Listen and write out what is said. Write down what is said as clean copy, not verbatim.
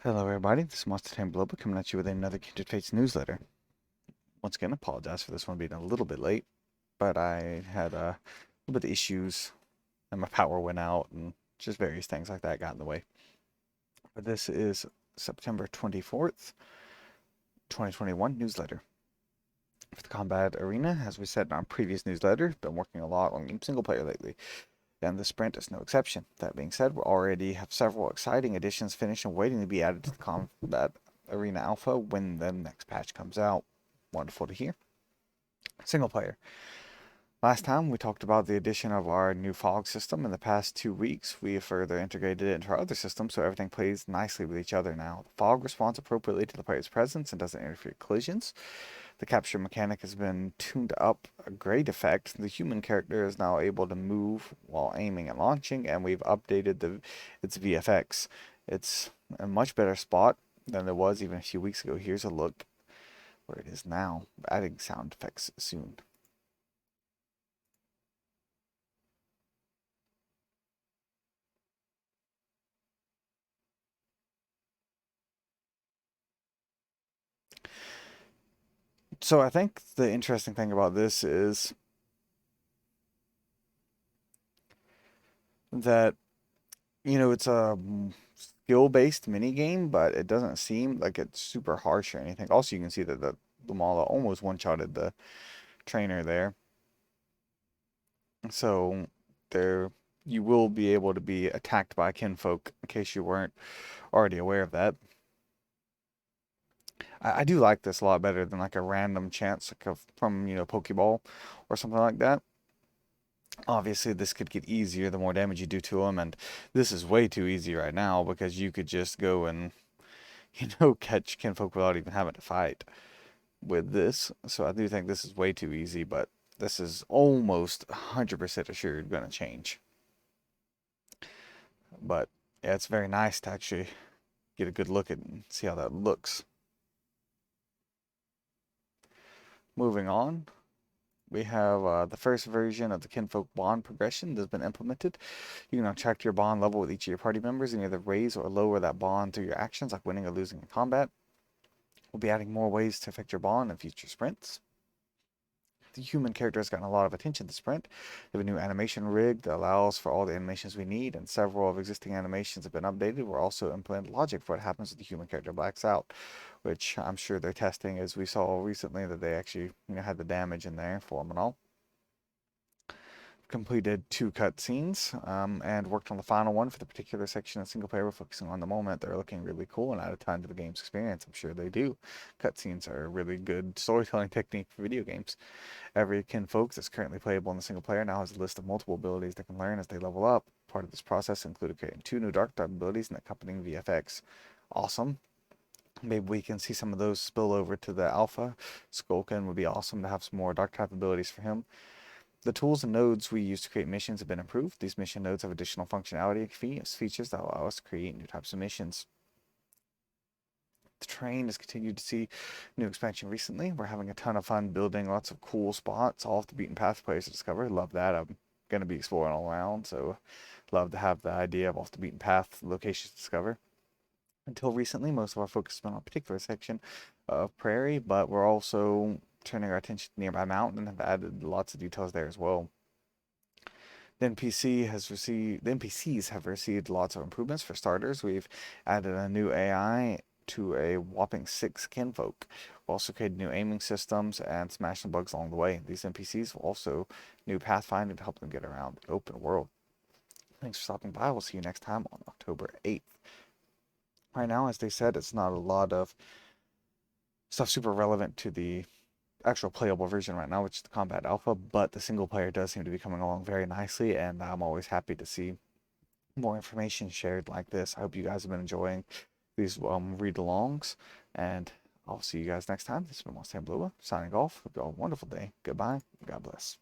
Hello everybody, this is Monstertaming coming at you with another Kindred Fates newsletter. Once again, apologize for this one being a little bit late, but I had a little bit of issues and my power went out and just various things like that got in the way. But this is September 24th, 2021 newsletter. For the Combat Arena, as we said in our previous newsletter, been working a lot on single player lately, and the Sprint is no exception. That being said, we already have several exciting additions finished and waiting to be added to the Combat Arena Alpha when the next patch comes out. Wonderful to hear. Single player. Last time we talked about the addition of our new fog system. In the past 2 weeks, we have further integrated it into our other system so everything plays nicely with each other now. The fog responds appropriately to the player's presence and doesn't interfere with collisions. The capture mechanic has been tuned up a great effect. The human character is now able to move while aiming and launching, and we've updated its VFX. It's a much better spot than it was even a few weeks ago. Here's a look where it is now, adding sound effects soon. So I think the interesting thing about this is that, it's a skill-based mini game, but it doesn't seem like it's super harsh or anything. Also, you can see that the Mala almost one-shotted the trainer there. So there you will be able to be attacked by kinfolk in case you weren't already aware of that. I do like this a lot better than like a random chance from Pokeball or something like that. Obviously, this could get easier the more damage you do to them, and this is way too easy right now because you could just go and catch kinfolk without even having to fight with this. So I do think this is way too easy, but this is almost 100% assured going to change. But yeah, it's very nice to actually get a good look at and see how that looks. Moving on, we have the first version of the Kinfolk Bond progression that's been implemented. You can now track your bond level with each of your party members and either raise or lower that bond through your actions, like winning or losing in combat. We'll be adding more ways to affect your bond in future sprints. The human character has gotten a lot of attention this sprint. We have a new animation rig that allows for all the animations we need, and several of existing animations have been updated. We're also implementing logic for what happens if the human character blacks out, which I'm sure they're testing, as we saw recently that they actually had the damage in there for them and all. Completed 2 cutscenes and worked on the final one for the particular section of single player we're focusing on the moment. They're looking really cool and add a ton to the game's experience. I'm sure they do. Cutscenes are a really good storytelling technique for video games. Every kinfolk that's currently playable in the single player now has a list of multiple abilities they can learn as they level up. Part of this process included creating 2 new dark type abilities and accompanying VFX. Awesome. Maybe we can see some of those spill over to the alpha. Skulkin would be awesome to have some more dark type abilities for him. The tools and nodes we use to create missions have been improved. These mission nodes have additional functionality features that allow us to create new types of missions. The train has continued to see new expansion recently. We're having a ton of fun building lots of cool spots, all off the beaten path players to discover. Love that. I'm going to be exploring all around, so love to have the idea of off the beaten path locations to discover. Until recently, most of our focus has been on a particular section of prairie, but we're also turning our attention to nearby mountain and have added lots of details there as well. The NPCs have received lots of improvements. For starters, we've added a new AI to a whopping 6 kinfolk. We also created new aiming systems and smashed some bugs along the way. These NPCs will also new pathfinding to help them get around the open world. Thanks for stopping by. We'll see you next time on October 8th. Right now, as they said, it's not a lot of stuff super relevant to the actual playable version right now, which is the Combat Alpha, but the single player does seem to be coming along very nicely, and I'm always happy to see more information shared like this. I hope you guys have been enjoying these read-alongs, and I'll see you guys next time. This has been Monstertaming signing off. Hope you all have a wonderful day. Goodbye. God bless.